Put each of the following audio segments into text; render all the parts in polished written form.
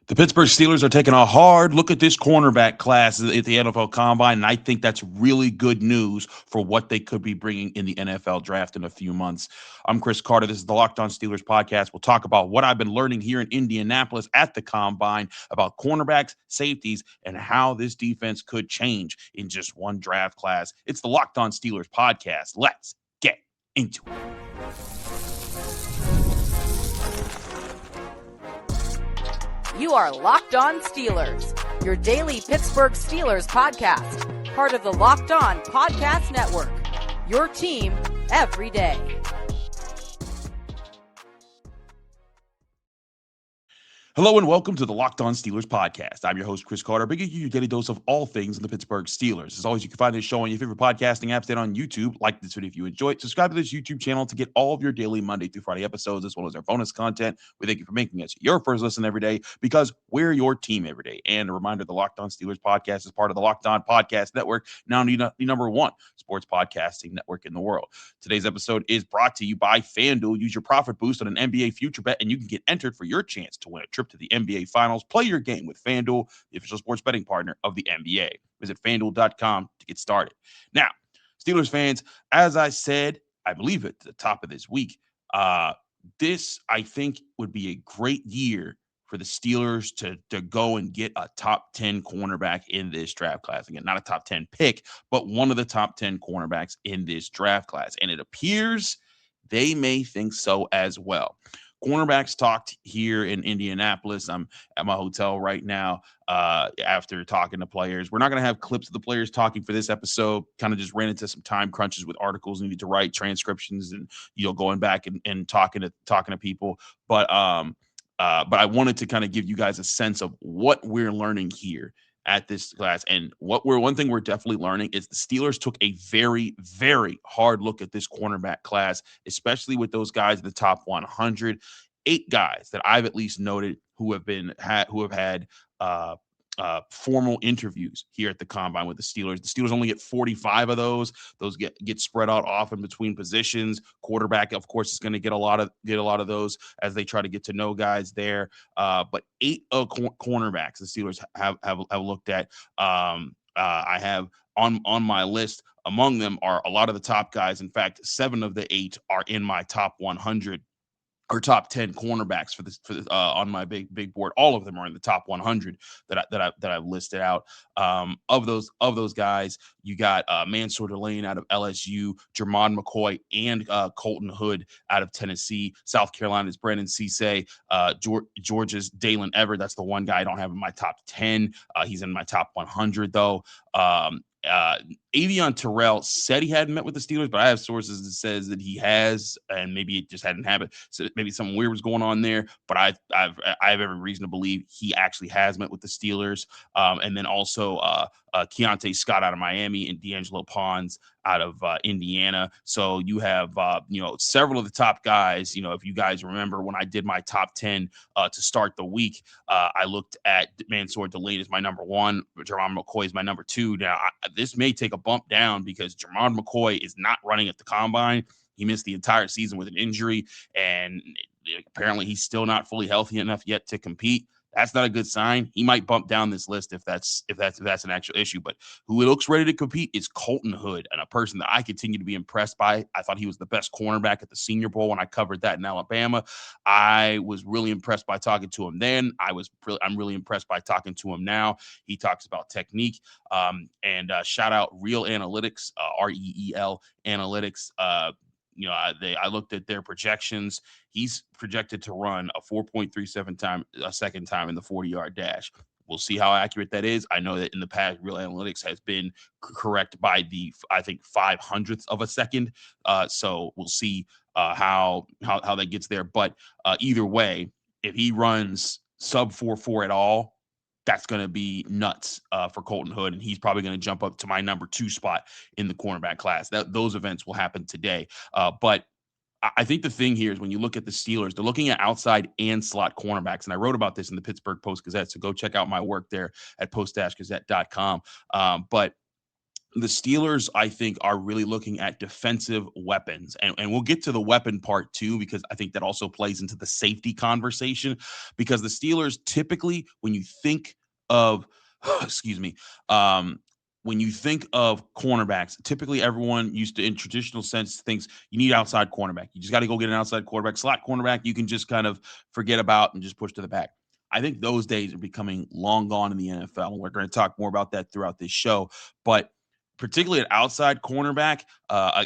The Pittsburgh Steelers are taking a hard look at this cornerback class at the NFL Combine, and I think that's really good news for what they could be bringing in the NFL Draft in a few months. I'm Chris Carter. This is the Locked On Steelers podcast. We'll talk about what I've been learning here in Indianapolis at the Combine about cornerbacks, safeties, and how this defense could change in just one draft class. It's the Locked On Steelers podcast. Let's get into it. You are Locked On Steelers, your daily Pittsburgh Steelers podcast, part of the Locked On Podcast Network, your team every day. Hello and welcome to the Locked On Steelers podcast. I'm your host, Chris Carter, bringing you your daily dose of all things in the Pittsburgh Steelers. As always, you can find this show on your favorite podcasting apps and on YouTube. Like this video if you enjoy it. Subscribe to this YouTube channel to get all of your daily Monday through Friday episodes, as well as our bonus content. We thank you for making us your first listen every day because we're your team every day. And a reminder, the Locked On Steelers podcast is part of the Locked On Podcast Network, now the number one sports podcasting network in the world. Today's episode is brought to you by FanDuel. Use your profit boost on an NBA future bet, and you can get entered for your chance to win a trip to the NBA Finals. Play your game with FanDuel, the official sports betting partner of the NBA. Visit FanDuel.com to get started. Now, Steelers fans, as I said, I believe at the top of this week, this, I think, would be a great year for the Steelers to go and get a top 10 cornerback in this draft class. Again, not a top 10 pick, but one of the top 10 cornerbacks in this draft class. And it appears they may think so as well. Cornerbacks talked here in Indianapolis. I'm at my hotel right now after talking to players. We're not going to have clips of the players talking for this episode. Kind of just ran into some time crunches with articles needed to write, transcriptions, and going back and talking to people. But I wanted to kind of give you guys a sense of what we're learning here at this class. And one thing we're definitely learning is the Steelers took a very, very hard look at this cornerback class, especially with those guys in the top 100. 8 guys that I've at least noted who have had formal interviews here at the Combine with the Steelers. The Steelers only get 45 of those. Those get spread out often between positions. Quarterback, of course, is going to get a lot of those as they try to get to know guys there. But 8 cornerbacks the Steelers have looked at. I have on my list. Among them are a lot of the top guys. In fact, 7 of the 8 are in my top 100. Or top 10 cornerbacks for this on my big board. All of them are in the top 100 that I've listed out. Of those guys, you got Mansoor Delane out of LSU, Jermon McCoy, and Colton Hood out of Tennessee. South Carolina's Brendan Cisse, Georgia's Dalen Everett. That's the one guy I don't have in my top 10. He's in my top 100 though. Avion Terrell said he hadn't met with the Steelers, but I have sources that says that he has, and maybe it just hadn't happened. So maybe something weird was going on there. But I have every reason to believe he actually has met with the Steelers. And then also Keionte Scott out of Miami and D'Angelo Pons out of Indiana. So you have several of the top guys. If you guys remember when I did my top 10 to start the week, I looked at Mansoor Delane as my number 1, Jermon McCoy is my number 2. Now this may take a bump down because Jermon McCoy is not running at the Combine. He missed the entire season with an injury, and apparently he's still not fully healthy enough yet to compete. That's not a good sign. He might bump down this list if that's an actual issue. But who looks ready to compete is Colton Hood, and a person that I continue to be impressed by. I thought he was the best cornerback at the Senior Bowl when I covered that in Alabama. I was really impressed by talking to him then. I'm really impressed by talking to him now. He talks about technique, and shout out Real Analytics, REEL Analytics. I looked at their projections. He's projected to run a 4.37 second time in the 40-yard dash. We'll see how accurate that is. I know that in the past, Real Analytics has been correct by I think 500th of a second. So we'll see how that gets there. But either way, if he runs sub 4.4 at all, that's going to be nuts for Colton Hood, and he's probably going to jump up to my number 2 spot in the cornerback class. Those events will happen today. But I think the thing here is when you look at the Steelers, they're looking at outside and slot cornerbacks. And I wrote about this in the Pittsburgh Post-Gazette, so go check out my work there at post-gazette.com. But the Steelers, I think, are really looking at defensive weapons. And we'll get to the weapon part too, because I think that also plays into the safety conversation. Because the Steelers typically, when you think of, excuse me, um, when you think of cornerbacks, typically everyone used to, in traditional sense, thinks you need outside cornerback. You just got to go get an outside quarterback. Slot cornerback, you can just kind of forget about and just push to the back. I think those days are becoming long gone in the NFL. And we're going to talk more about that throughout this show. But particularly at outside cornerback,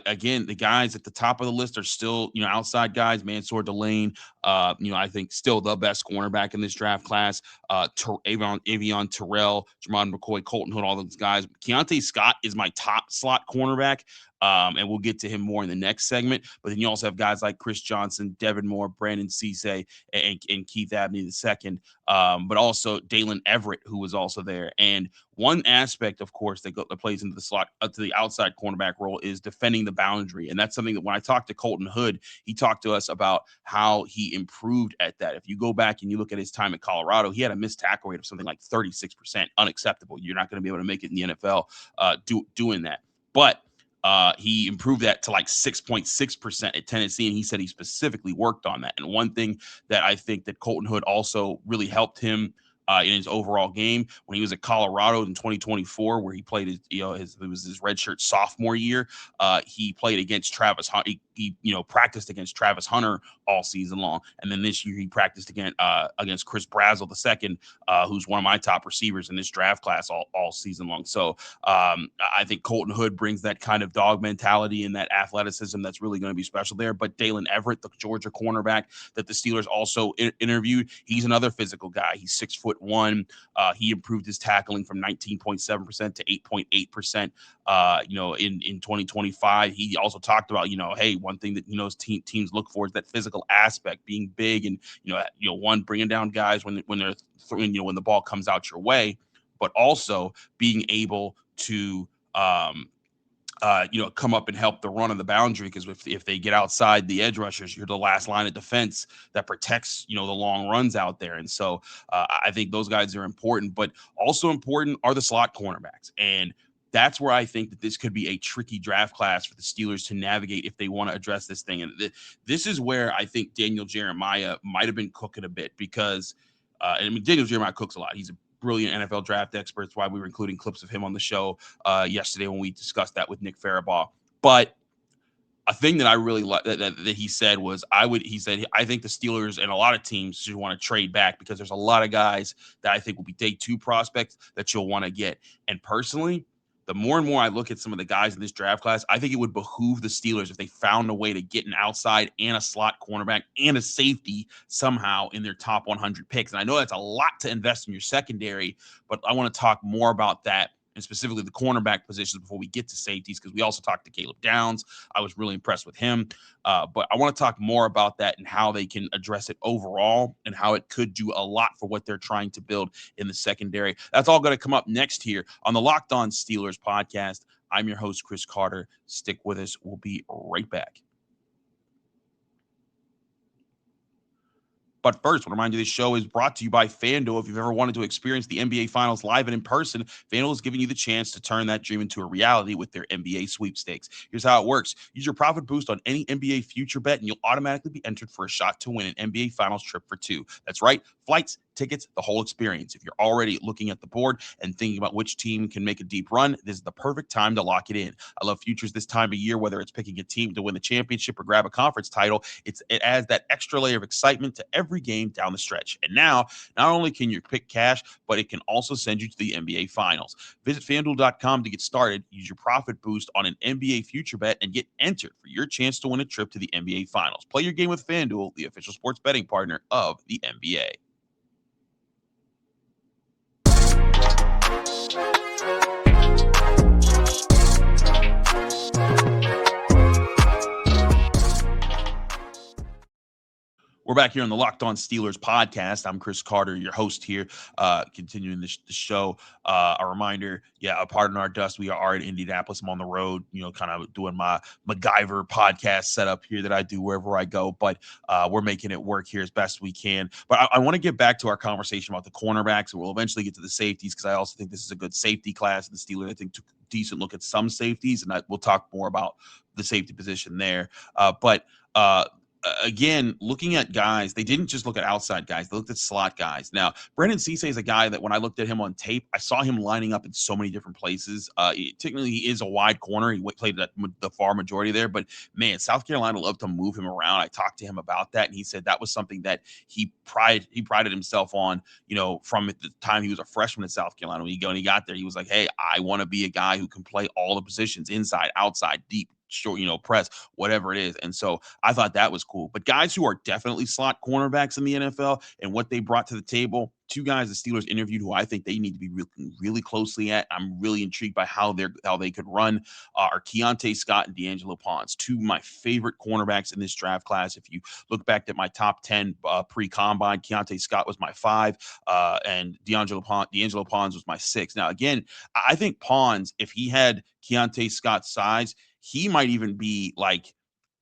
again, the guys at the top of the list are still, outside guys. Mansoor Delane, I think still the best cornerback in this draft class. Avion Terrell, Jermon McCoy, Colton Hood, all those guys. Keionte Scott is my top slot cornerback. And we'll get to him more in the next segment. But then you also have guys like Chris Johnson, Devin Moore, Brandon Cisse, and Keith Abney II. But also Dalen Everett, who was also there. And one aspect, of course, that plays into the slot to the outside cornerback role is defending the boundary. And that's something that when I talked to Colton Hood, he talked to us about how he improved at that. If you go back and you look at his time at Colorado, he had a missed tackle rate of something like 36%. Unacceptable. You're not going to be able to make it in the NFL doing that. But he improved that to like 6.6% at Tennessee, and he said he specifically worked on that. And one thing that I think that Colton Hood also really helped him in his overall game when he was at Colorado in 2024, where he played it was his redshirt sophomore year. He played against Travis Hunter. He practiced against Travis Hunter all season long, and then this year he practiced against Chris Brazzell II, who's one of my top receivers in this draft class all season long. So I think Colton Hood brings that kind of dog mentality and that athleticism that's really going to be special there. But Dalen Everett, the Georgia cornerback that the Steelers also interviewed, he's another physical guy. He's 6'1". He improved his tackling from 19.7% to 8.8%. In 2025, he also talked about, hey, one thing that teams look for is that physical aspect, being big and one bringing down guys when they're throwing, when the ball comes out your way, but also being able to come up and help the run of the boundary, because if they get outside the edge rushers, you're the last line of defense that protects, the long runs out there. And so I think those guys are important, but also important are the slot cornerbacks. And that's where I think that this could be a tricky draft class for the Steelers to navigate if they want to address this thing. And this is where I think Daniel Jeremiah might have been cooking a bit, because Daniel Jeremiah cooks a lot. He's a brilliant NFL draft expert. That's why we were including clips of him on the show yesterday when we discussed that with Nick Farabaugh. But a thing that I really like that he said was, I think the Steelers and a lot of teams should want to trade back, because there's a lot of guys that I think will be day 2 prospects that you'll want to get. And personally, the more and more I look at some of the guys in this draft class, I think it would behoove the Steelers if they found a way to get an outside and a slot cornerback and a safety somehow in their top 100 picks. And I know that's a lot to invest in your secondary, but I want to talk more about that, and specifically the cornerback positions, before we get to safeties, because we also talked to Caleb Downs. I was really impressed with him. But I want to talk more about that and how they can address it overall, and how it could do a lot for what they're trying to build in the secondary. That's all going to come up next here on the Locked On Steelers podcast. I'm your host, Chris Carter. Stick with us. We'll be right back. But first, I want to remind you this show is brought to you by FanDuel. If you've ever wanted to experience the NBA Finals live and in person, FanDuel is giving you the chance to turn that dream into a reality with their NBA sweepstakes. Here's how it works. Use your profit boost on any NBA future bet, and you'll automatically be entered for a shot to win an NBA Finals trip for 2. That's right, flights, tickets, the whole experience. If you're already looking at the board and thinking about which team can make a deep run, this is the perfect time to lock it in. I love futures this time of year, whether it's picking a team to win the championship or grab a conference title. It adds that extra layer of excitement to every game down the stretch. And now, not only can you pick cash, but it can also send you to the NBA Finals. Visit FanDuel.com to get started. Use your profit boost on an NBA future bet and get entered for your chance to win a trip to the NBA Finals. Play your game with FanDuel, the official sports betting partner of the NBA. We're back here on the Locked On Steelers podcast. I'm Chris Carter, your host here, continuing the show. A reminder, a pardon our dust. We are in Indianapolis. I'm on the road, kind of doing my MacGyver podcast setup here that I do wherever I go. But we're making it work here as best we can. But I want to get back to our conversation about the cornerbacks. We'll eventually get to the safeties, because I also think this is a good safety class. The Steelers, I think, decent look at some safeties, and we'll talk more about the safety position there. But again, looking at guys, they didn't just look at outside guys; they looked at slot guys. Now, Brandon Cisse is a guy that when I looked at him on tape, I saw him lining up in so many different places. Technically, he is a wide corner. He played the far majority there, but man, South Carolina loved to move him around. I talked to him about that, and he said that was something that he prided himself on. From the time he was a freshman at South Carolina, when he got there, he was like, "Hey, I want to be a guy who can play all the positions, inside, outside, deep, short, press, whatever it is." And so I thought that was cool. But guys who are definitely slot cornerbacks in the NFL and what they brought to the table, two guys the Steelers interviewed who I think they need to be really, really closely at. I'm really intrigued by how they could run are Keionte Scott and D'Angelo Ponds, two of my favorite cornerbacks in this draft class. If you look back at my top 10 pre-combine, Keionte Scott was my 5, and D'Angelo Ponds was my 6. Now, again, I think Ponds, if he had Keionte Scott's size, he might even be like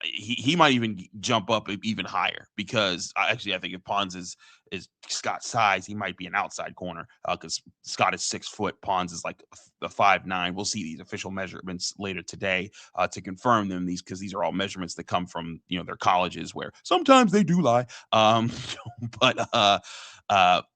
he might even jump up even higher, because I think if Ponds is Scott's size, he might be an outside corner, because Scott is 6 foot, Ponds is like a 5'9". We'll see these official measurements later today to confirm them, because these are all measurements that come from their colleges, where sometimes they do lie. But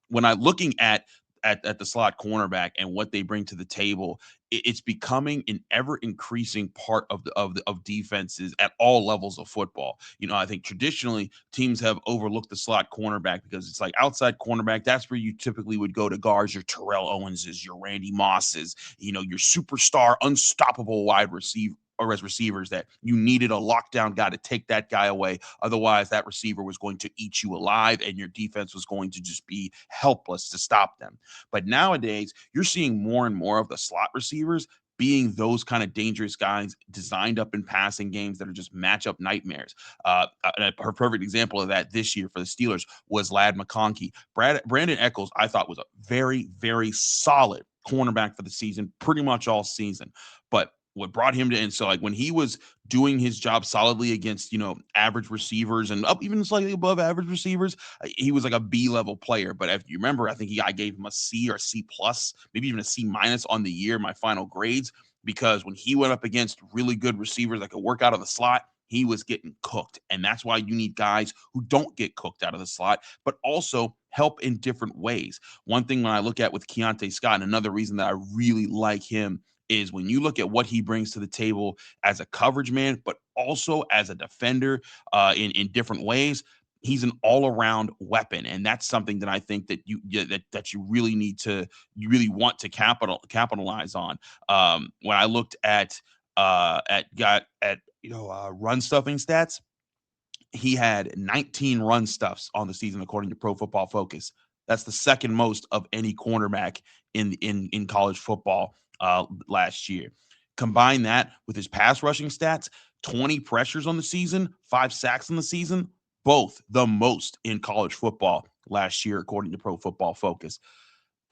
when I'm looking at the slot cornerback and what they bring to the table, it's becoming an ever increasing part of defenses at all levels of football. I think traditionally teams have overlooked the slot cornerback because it's like outside cornerback. That's where you typically would go to guards your Terrell Owenses, your Randy Mosses, your superstar, unstoppable wide receiver, or as receivers, that you needed a lockdown guy to take that guy away. Otherwise, that receiver was going to eat you alive, and your defense was going to just be helpless to stop them. But nowadays, you're seeing more and more of the slot receivers being those kind of dangerous guys designed up in passing games that are just matchup nightmares. A perfect example of that this year for the Steelers was Ladd McConkey. Brandon Echols, I thought, was a very, very solid cornerback for the season, pretty much all season. But what brought him to, and so like when he was doing his job solidly against average receivers and up even slightly above average receivers, he was like a B-level player. But if you remember, I think I gave him a C or C plus, maybe even a C minus on the year, my final grades, because when he went up against really good receivers that could work out of the slot, he was getting cooked. And that's why you need guys who don't get cooked out of the slot, but also help in different ways. One thing when I look at with Keionte Scott, and another reason that I really like him, is when you look at what he brings to the table as a coverage man, but also as a defender in different ways. He's an all-around weapon, and that's something that I think that you really want to capitalize on. When I looked at run stuffing stats, he had 19 run stuffs on the season according to Pro Football Focus. That's the second most of any cornerback in college football last year. Combine that with his pass rushing stats, 20 pressures on the season, 5 sacks on the season, both the most in college football last year, according to Pro Football Focus.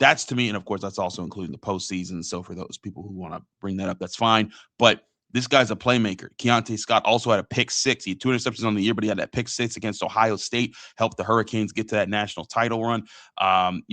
That's to me, and of course, that's also including the postseason. So for those people who want to bring that up, that's fine. But this guy's a playmaker. Keionte Scott also had a pick 6. He had 2 interceptions on the year, but he had that pick 6 against Ohio State, helped the Hurricanes get to that national title run.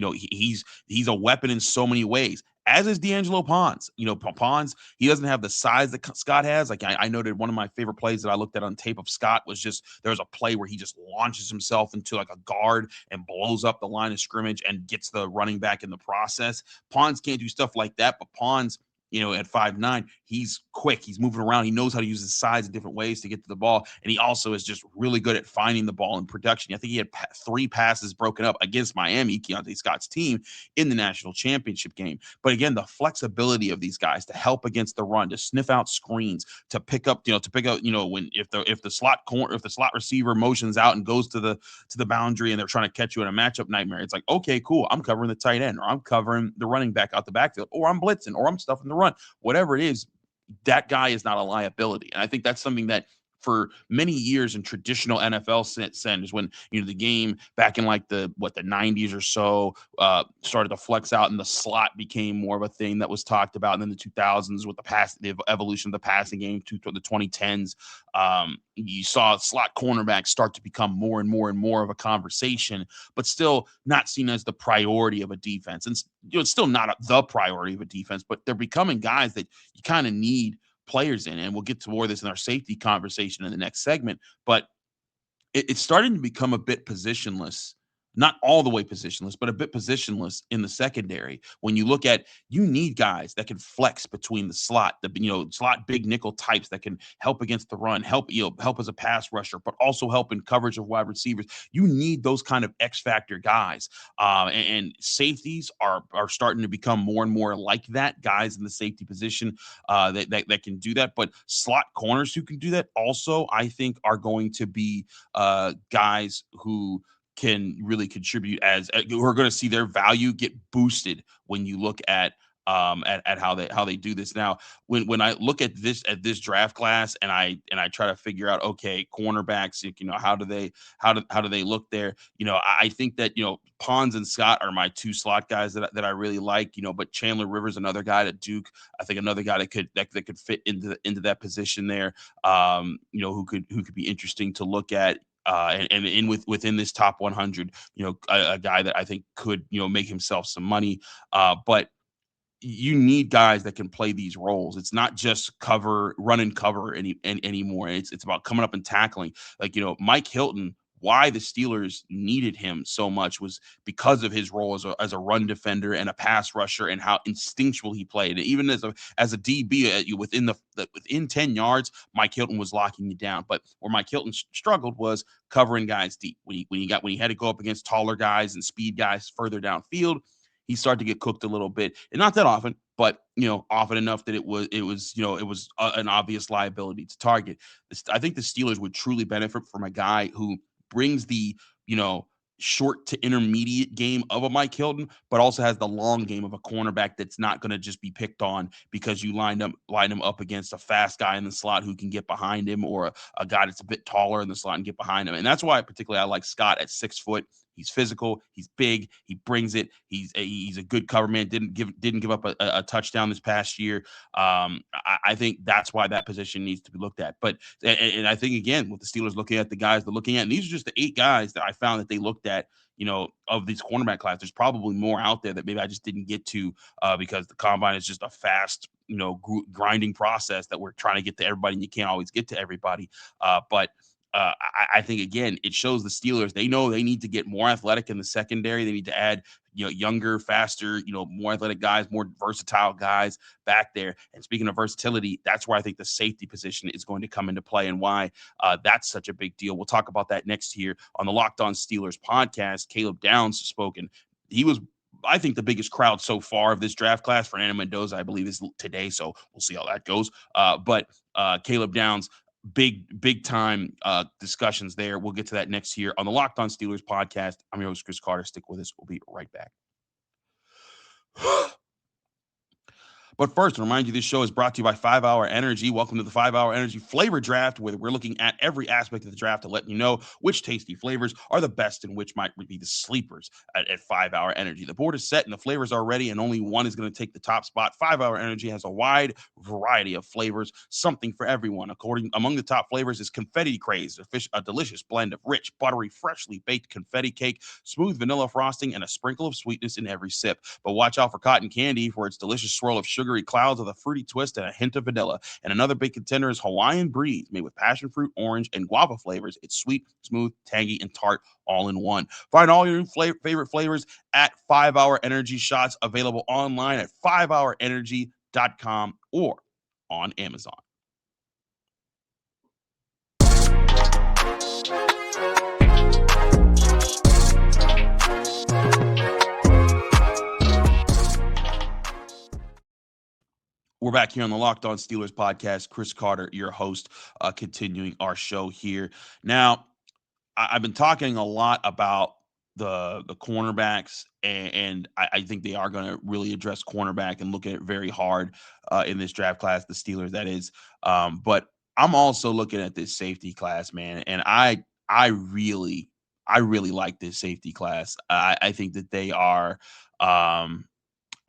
He's a weapon in so many ways, as is D'Angelo Ponds. Ponds, he doesn't have the size that Scott has. Like I noted, one of my favorite plays that I looked at on tape of Scott was just, there's a play where he just launches himself into like a guard and blows up the line of scrimmage and gets the running back in the process. Ponds can't do stuff like that, but Ponds, at 5'9", he's quick. He's moving around. He knows how to use his size in different ways to get to the ball. And he also is just really good at finding the ball in production. I think he had 3 passes broken up against Miami, Keionte Scott's team, in the national championship game. But again, the flexibility of these guys to help against the run, to sniff out screens, to pick up, when if the slot receiver motions out and goes to the boundary and they're trying to catch you in a matchup nightmare, it's like, okay, cool. I'm covering the tight end, or I'm covering the running back out the backfield, or I'm blitzing, or I'm stuffing the run. Whatever it is, that guy is not a liability. And I think that's something that for many years in traditional NFL centers, when the game back in like the 90s or so started to flex out and the slot became more of a thing that was talked about. And then the 2000s with the evolution of the passing game to the 2010s, you saw slot cornerbacks start to become more and more and more of a conversation, but still not seen as the priority of a defense. And it's still not the priority of a defense, but they're becoming guys that you kind of need players in. And we'll get to more of this in our safety conversation in the next segment. But it's starting to become a bit positionless, not all the way positionless, but a bit positionless in the secondary. When you look at, you need guys that can flex between the slot, slot big nickel types that can help against the run, help as a pass rusher, but also help in coverage of wide receivers. You need those kind of X factor guys, and safeties are starting to become more and more like that. Guys in the safety position that can do that, but slot corners who can do that also, I think, are going to be guys who can really contribute as who are going to see their value get boosted when you look at how they do this. Now, when I look at this draft class and I try to figure out, okay, cornerbacks, how do they look there? I think that Pons and Scott are my two slot guys that I really like. But Chandler Rivers, another guy at Duke, I think another guy that could fit into that position there. Who could be interesting to look at. Within this top 100, a guy that I think could, make himself some money. But you need guys that can play these roles. It's not just run and cover anymore. It's about coming up and tackling. Like, Mike Hilton, why the Steelers needed him so much was because of his role as a run defender and a pass rusher, and how instinctual he played. And even as a DB, within 10 yards, Mike Hilton was locking you down. But where Mike Hilton struggled was covering guys deep. When he had to go up against taller guys and speed guys further downfield, he started to get cooked a little bit, and not that often, but often enough that it was an obvious liability to target. I think the Steelers would truly benefit from a guy who brings the short to intermediate game of a Mike Hilton, but also has the long game of a cornerback that's not going to just be picked on because you line him up against a fast guy in the slot who can get behind him, or a guy that's a bit taller in the slot and get behind him. And that's why particularly I like Scott at 6 foot. He's physical. He's big. He brings it. He's a good cover man. Didn't give up a touchdown this past year. I think that's why that position needs to be looked at. But and I think, again, with the Steelers looking at the guys they're looking at, and these are just the 8 guys that I found that they looked at, of these cornerback class. There's probably more out there that maybe I just didn't get to because the combine is just a fast, grinding process that we're trying to get to everybody, and you can't always get to everybody. But I think, again, it shows the Steelers, they know they need to get more athletic in the secondary. They need to add, younger, faster, more athletic guys, more versatile guys back there. And speaking of versatility, that's where I think the safety position is going to come into play, and why that's such a big deal. We'll talk about that next here on the Locked On Steelers podcast. Caleb Downs spoken. He was, I think, the biggest crowd so far of this draft class. Fernando Mendoza, I believe, is today, so we'll see how that goes. But Caleb Downs, big time discussions there. We'll get to that next year on the Locked On Steelers podcast. I'm your host, Chris Carter. Stick with us. We'll be right back. But first, I remind you, this show is brought to you by 5 Hour Energy. Welcome to the 5 Hour Energy Flavor Draft, where we're looking at every aspect of the draft to let you know which tasty flavors are the best and which might be the sleepers at 5 Hour Energy. The board is set and the flavors are ready, and only one is going to take the top spot. 5 Hour Energy has a wide variety of flavors, something for everyone. Among the top flavors is Confetti Craze, a delicious blend of rich, buttery, freshly baked confetti cake, smooth vanilla frosting, and a sprinkle of sweetness in every sip. But watch out for Cotton Candy for its delicious swirl of sugar clouds with a fruity twist and a hint of vanilla. And another big contender is Hawaiian Breeze, made with passion fruit, orange, and guava flavors. It's sweet, smooth, tangy, and tart all in one. Find all your favorite flavors at 5 Hour Energy Shots, available online at 5hourenergy.com or on Amazon. We're back here on the Locked On Steelers podcast. Chris Carter, your host, continuing our show here. Now, I've been talking a lot about the cornerbacks, and I think they are going to really address cornerback and look at it very hard in this draft class, the Steelers, that is. But I'm also looking at this safety class, man, and I really I really like this safety class. I think that they are. Um,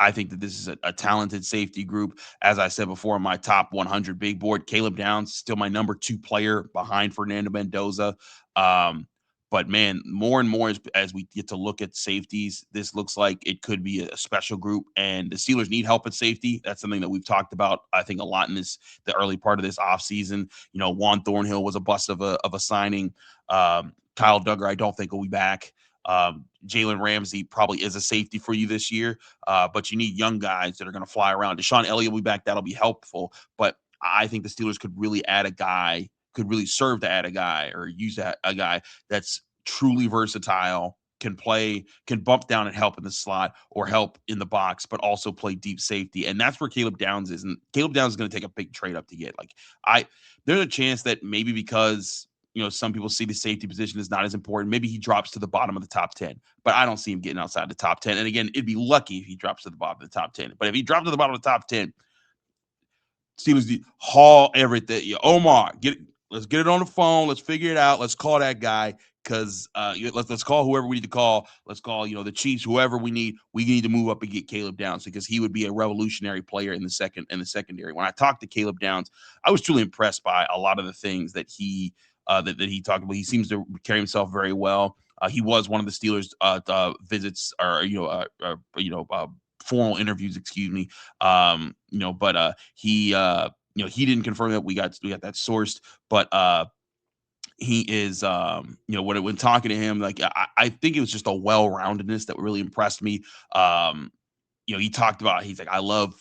I think that this is a talented safety group. As I said before, my top 100 big board, Caleb Downs, still my number two player behind Fernando Mendoza. Um, but man, more and more as we get to look at safeties, this looks like it could be a special group. And the Steelers need help at safety. That's something that we've talked about, I think, a lot in the early part of this offseason. Juan Thornhill was a bust of a signing. Kyle Duggar, I don't think will be back. Jalen Ramsey probably is a safety for you this year, but you need young guys that are going to fly around. Deshaun Elliott will be back. That'll be helpful. But I think the Steelers could really add a guy, could really serve to add a guy or use a guy that's truly versatile, can bump down and help in the slot or help in the box, but also play deep safety. And that's where Caleb Downs is. And Caleb Downs is going to take a big trade up to get. There's a chance that maybe because some people see the safety position is not as important. Maybe he drops to the bottom of the top 10, but I don't see him getting outside the top 10. And again, it'd be lucky if he drops to the bottom of the top 10. But if he dropped to the bottom of the top 10, Steelers haul everything. Omar, let's get it on the phone. Let's figure it out. Let's call that guy because let's call whoever we need to call. Let's call the Chiefs, whoever we need. We need to move up and get Caleb Downs because he would be a revolutionary player in the secondary. When I talked to Caleb Downs, I was truly impressed by a lot of the things that he that he talked about. He seems to carry himself very well. He was one of the Steelers visits or formal interviews, excuse me. But he didn't confirm that we got that sourced, but he is when talking to him, like I think it was just a well-roundedness that really impressed me. He talked about, he's like, I love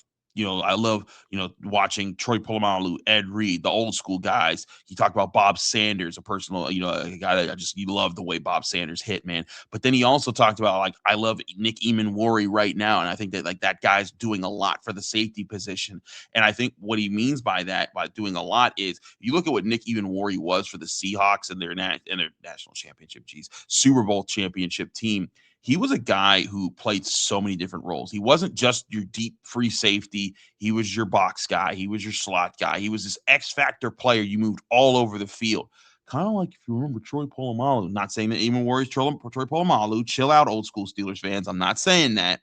watching Troy Polamalu, Ed Reed, the old school guys. He talked about Bob Sanders, a personal, a guy that you love the way Bob Sanders hit, man. But then he also talked about, like, I love Nick Emmanuel-Warren right now. And I think that, like, that guy's doing a lot for the safety position. And I think what he means by that, by doing a lot, is you look at what Nick Emmanuel-Warren was for the Seahawks and their national championship, Super Bowl championship team. He was a guy who played so many different roles. He wasn't just your deep free safety. He was your box guy. He was your slot guy. He was this X factor player. You moved all over the field. Kind of like, if you remember, Troy Polamalu. Not saying that even worries Troy Polamalu. Chill out, old school Steelers fans. I'm not saying that.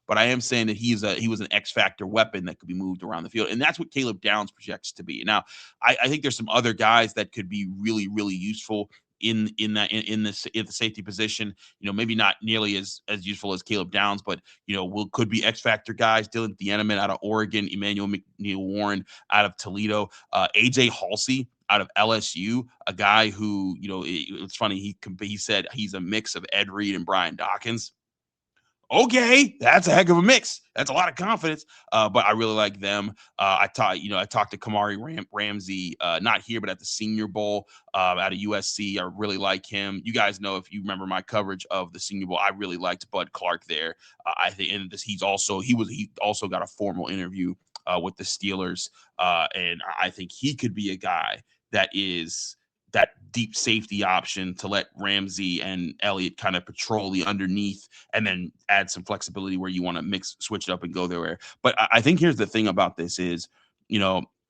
But I am saying that he was an X factor weapon that could be moved around the field. And that's what Caleb Downs projects to be. Now, I think there's some other guys that could be really, really useful in the safety position. Maybe not nearly as useful as Caleb Downs, but could be X factor guys. Dillon Thienemen out of Oregon, Emmanuel McNeil-Warren out of Toledo, AJ Halsey out of LSU, a guy who it's funny, he said he's a mix of Ed Reed and Brian Dawkins. Okay, that's a heck of a mix. That's a lot of confidence. But I really like them. I talked to Kamari Ramsey, not here, but at the Senior Bowl out of USC. I really like him. You guys know, if you remember my coverage of the Senior Bowl, I really liked Bud Clark there. I think, and he also got a formal interview with the Steelers, and I think he could be a guy that is that deep safety option to let Ramsey and Elliott kind of patrol the underneath and then add some flexibility where you want to switch it up and go there. But I think here's the thing about this is,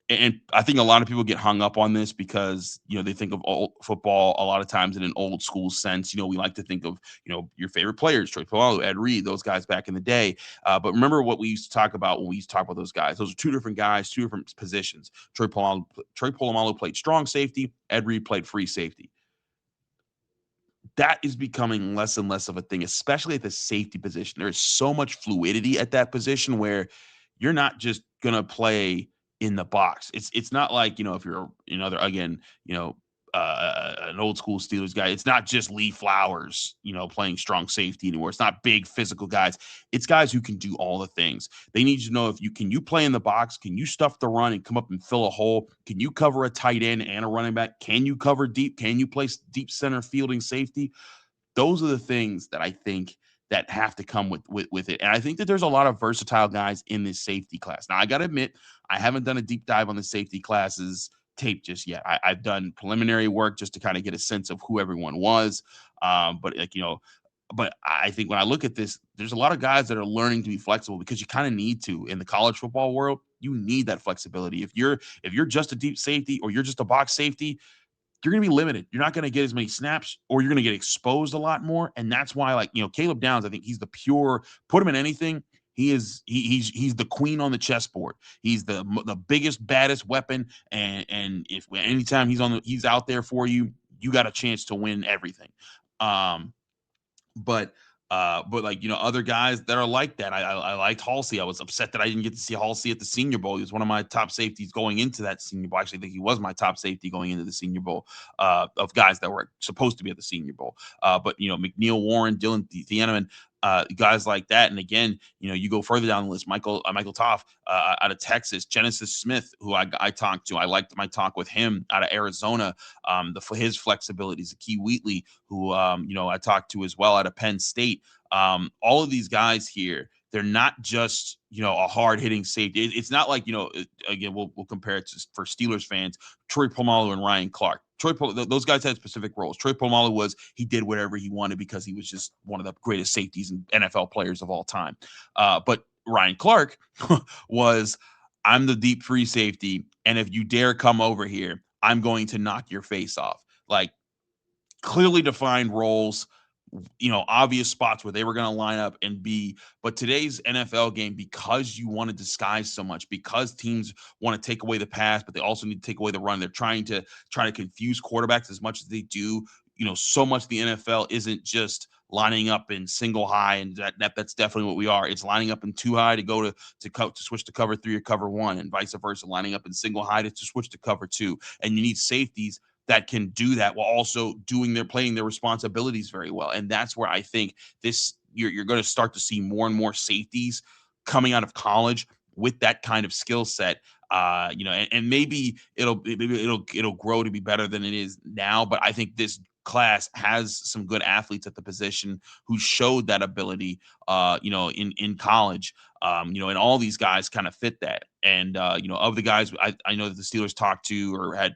and I think a lot of people get hung up on this because, they think of old football a lot of times in an old school sense. We like to think of, your favorite players, Troy Polamalu, Ed Reed, those guys back in the day. But remember what we used to talk about when we used to talk about those guys. Those are two different guys, two different positions. Troy Polamalu played strong safety. Ed Reed played free safety. That is becoming less and less of a thing, especially at the safety position. There is so much fluidity at that position where you're not just going to play in the box. It's not like, if you're another, again, an old school Steelers guy, it's not just Lee Flowers, playing strong safety anymore. It's not big physical guys. It's guys who can do all the things. They need to know, can you play in the box? Can you stuff the run and come up and fill a hole? Can you cover a tight end and a running back? Can you cover deep? Can you play deep center fielding safety? Those are the things that I think that have to come with it. And I think that there's a lot of versatile guys in this safety class. Now, I got to admit, I haven't done a deep dive on the safety classes tape just yet. I've done preliminary work just to kind of get a sense of who everyone was. But I think when I look at this, there's a lot of guys that are learning to be flexible because you kind of need to in the college football world. You need that flexibility. If you're just a deep safety or you're just a box safety, you're going to be limited. You're not going to get as many snaps, or you're going to get exposed a lot more. And that's why, like, Caleb Downs, I think he's the pure, put him in anything. He's the queen on the chessboard. He's the biggest, baddest weapon. And if anytime he's out there for you, you got a chance to win everything. Um, but like, other guys that are like that. I liked Halsey. I was upset that I didn't get to see Halsey at the Senior Bowl. He was one of my top safeties going into that Senior Bowl. I actually think he was my top safety going into the Senior Bowl, of guys that were supposed to be at the Senior Bowl. But McNeil-Warren, Dillon Thienemen, guys like that. And again, you go further down the list, Michael Toff, out of Texas, Genesis Smith, who I talked to. I liked my talk with him out of Arizona. His flexibility, Zakee Wheatley, who I talked to as well out of Penn State. All of these guys here, they're not just a hard hitting safety. It's not like again, we'll compare it to, for Steelers fans, Troy Polamalu and Ryan Clark. Those guys had specific roles. Troy Polamalu he did whatever he wanted because he was just one of the greatest safeties and NFL players of all time. But Ryan Clark was, I'm the deep free safety, and if you dare come over here, I'm going to knock your face off. Like, clearly defined roles, obvious spots where they were going to line up and be. But today's NFL game, because you want to disguise so much, because teams want to take away the pass, but they also need to take away the run. They're trying to confuse quarterbacks as much as they do. So much of the NFL isn't just lining up in single high, and that's definitely what we are. It's lining up in two high to go to switch to cover 3 or cover 1, and vice versa. Lining up in single high to switch to cover 2, and you need safeties that can do that while also playing their responsibilities very well. And that's where I think you're going to start to see more and more safeties coming out of college with that kind of skill set. And maybe it'll grow to be better than it is now. But I think this class has some good athletes at the position who showed that ability, in college. And all these guys kind of fit that. And, of the guys I know that the Steelers talked to or had,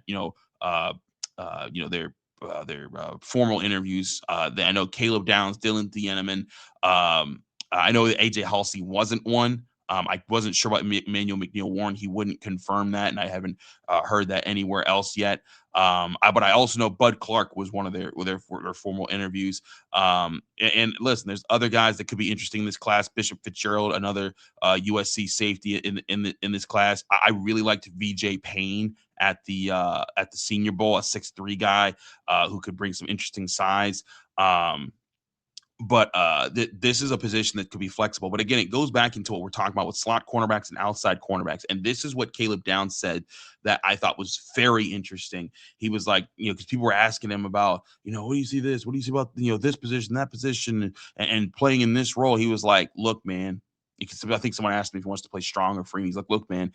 their formal interviews. I know Caleb Downs, Dillon Thienemen. I know that AJ Halsey wasn't one. I wasn't sure about Emmanuel McNeil-Warren. He wouldn't confirm that, and I haven't heard that anywhere else yet. But I also know Bud Clark was one of their formal interviews. And listen, there's other guys that could be interesting in this class. Bishop Fitzgerald, another USC safety in this class. I really liked VJ Payne at the Senior Bowl, a 6'3" guy who could bring some interesting size. But this is a position that could be flexible. But again, it goes back into what we're talking about with slot cornerbacks and outside cornerbacks. And this is what Caleb Downs said that I thought was very interesting. He was like, because people were asking him about, what do you see this? What do you see about, this position, that position, and playing in this role? He was like, look, man, I think someone asked me if he wants to play strong or free. And he's like, look, man,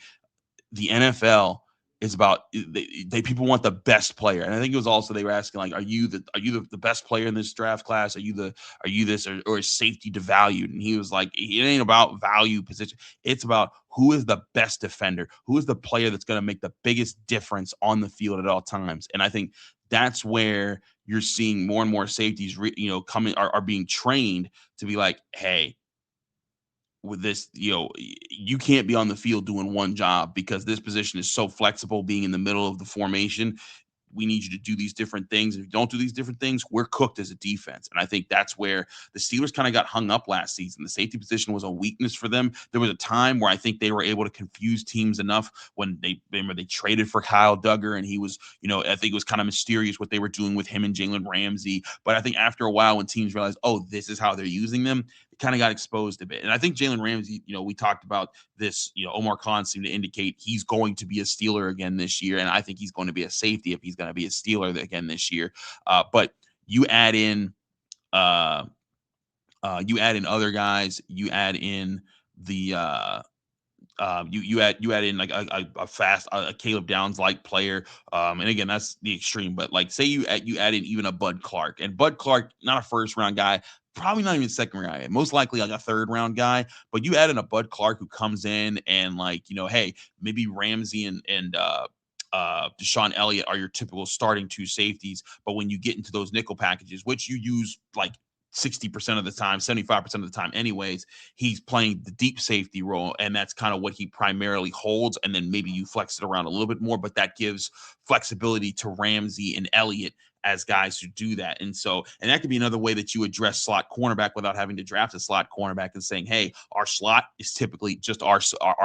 the NFL is about people want the best player. And I think it was also, they were asking, like, are you the best player in this draft class? Are you this, or is safety devalued? And he was like, it ain't about value position. It's about who is the best defender, who is the player that's going to make the biggest difference on the field at all times. And I think that's where you're seeing more and more safeties, coming are being trained to be like, hey, with this, you can't be on the field doing one job because this position is so flexible, being in the middle of the formation. We need you to do these different things. If you don't do these different things, we're cooked as a defense. And I think that's where the Steelers kind of got hung up last season. The safety position was a weakness for them. There was a time where I think they were able to confuse teams enough when they traded for Kyle Duggar, and he was, I think it was kind of mysterious what they were doing with him and Jalen Ramsey. But I think after a while, when teams realized, oh, this is how they're using them, it kind of got exposed a bit. And I think Jalen Ramsey, we talked about this, Omar Khan seemed to indicate he's going to be a Steeler again this year. And I think he's going to be a safety if he's going to be a Steeler again this year. But you add in other guys, you add in the you add in like a fast Caleb Downs like player, and again, that's the extreme. But like, say you add in even a Bud Clark, and Bud Clark, not a first round guy, probably not even second round guy, most likely like a third round guy. But you add in a Bud Clark who comes in and, like, hey, maybe Ramsey and Deshaun Elliott are your typical starting two safeties, but when you get into those nickel packages, which you use like 60% of the time, 75% of the time anyways, he's playing the deep safety role, and that's kind of what he primarily holds. And then maybe you flex it around a little bit more, but that gives flexibility to Ramsey and Elliott as guys who do that. And that could be another way that you address slot cornerback without having to draft a slot cornerback and saying, hey, our slot is typically just our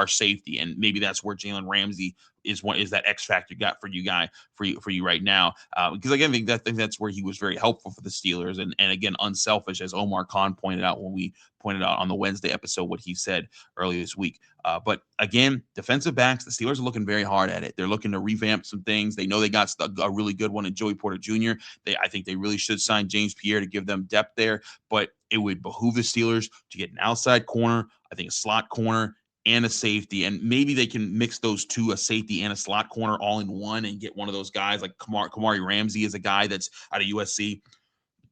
safety. And maybe that's where Jalen Ramsey is that X factor got for you right now. Because again, I think that's where he was very helpful for the Steelers, and again, unselfish, as Omar Khan pointed out when we pointed out on the Wednesday episode what he said earlier this week. But again, defensive backs, the Steelers are looking very hard at it. They're looking to revamp some things. They know they got a really good one in Joey Porter Jr. I think they really should sign James Pierre to give them depth there, but it would behoove the Steelers to get an outside corner, I think a slot corner, and a safety, and maybe they can mix those two, a safety and a slot corner, all in one, and get one of those guys like Kamari Ramsey is a guy that's out of USC,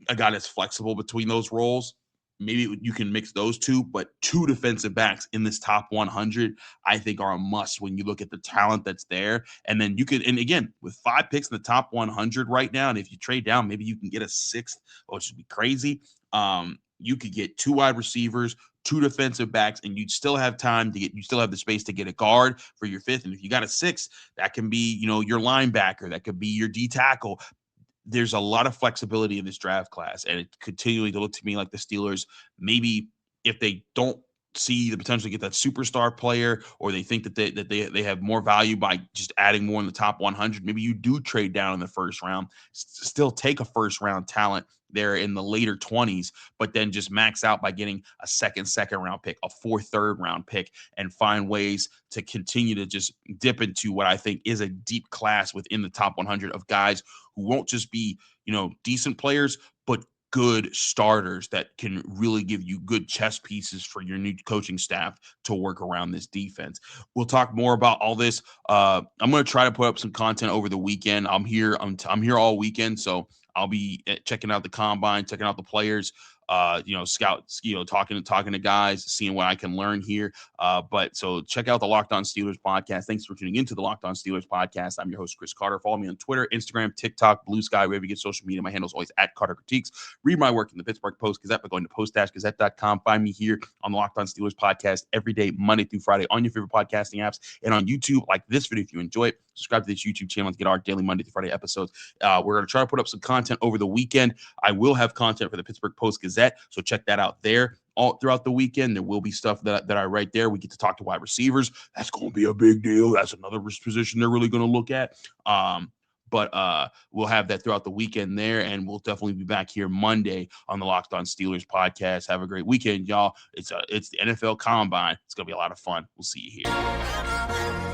a guy that's flexible between those roles. Maybe you can mix those two, but two defensive backs in this top 100, I think, are a must when you look at the talent that's there. And then you could, and again, with 5 picks in the top 100 right now, and if you trade down, maybe you can get a 6th, which would be crazy. You could get 2 wide receivers, 2 defensive backs, and you'd still have time to you still have the space to get a guard for your 5th. And if you got a 6th, that can be, your linebacker, that could be your D tackle. There's a lot of flexibility in this draft class, and it's continuing to look to me like the Steelers, maybe if they don't see the potential to get that superstar player, or they think that they have more value by just adding more in the top 100, maybe you do trade down in the first round, still take a first round talent there in the later 20s, but then just max out by getting a second round pick, a 4th, 3rd round pick, and find ways to continue to just dip into what I think is a deep class within the top 100 of guys who won't just be, decent players, but good starters that can really give you good chess pieces for your new coaching staff to work around this defense. We'll talk more about all this. I'm going to try to put up some content over the weekend. I'm here all weekend, so I'll be checking out the combine, checking out the players, scouts, talking to guys, seeing what I can learn here. But so check out the Locked On Steelers podcast. Thanks for tuning into the Locked On Steelers podcast. I'm your host, Chris Carter. Follow me on Twitter, Instagram, TikTok, Blue Sky, wherever you get social media. My handle is always at Carter Critiques. Read my work in the Pittsburgh Post-Gazette by going to post-gazette.com. Find me here on the Locked On Steelers podcast every day, Monday through Friday, on your favorite podcasting apps and on YouTube. Like this video if you enjoy it. Subscribe to this YouTube channel to get our daily Monday through Friday episodes. We're going to try to put up some content over the weekend. I will have content for the Pittsburgh Post-Gazette, so check that out there. All throughout the weekend, there will be stuff that I write there. We get to talk to wide receivers. That's going to be a big deal. That's another position they're really going to look at. But we'll have that throughout the weekend there, and we'll definitely be back here Monday on the Locked On Steelers podcast. Have a great weekend, y'all. It's the NFL Combine. It's going to be a lot of fun. We'll see you here.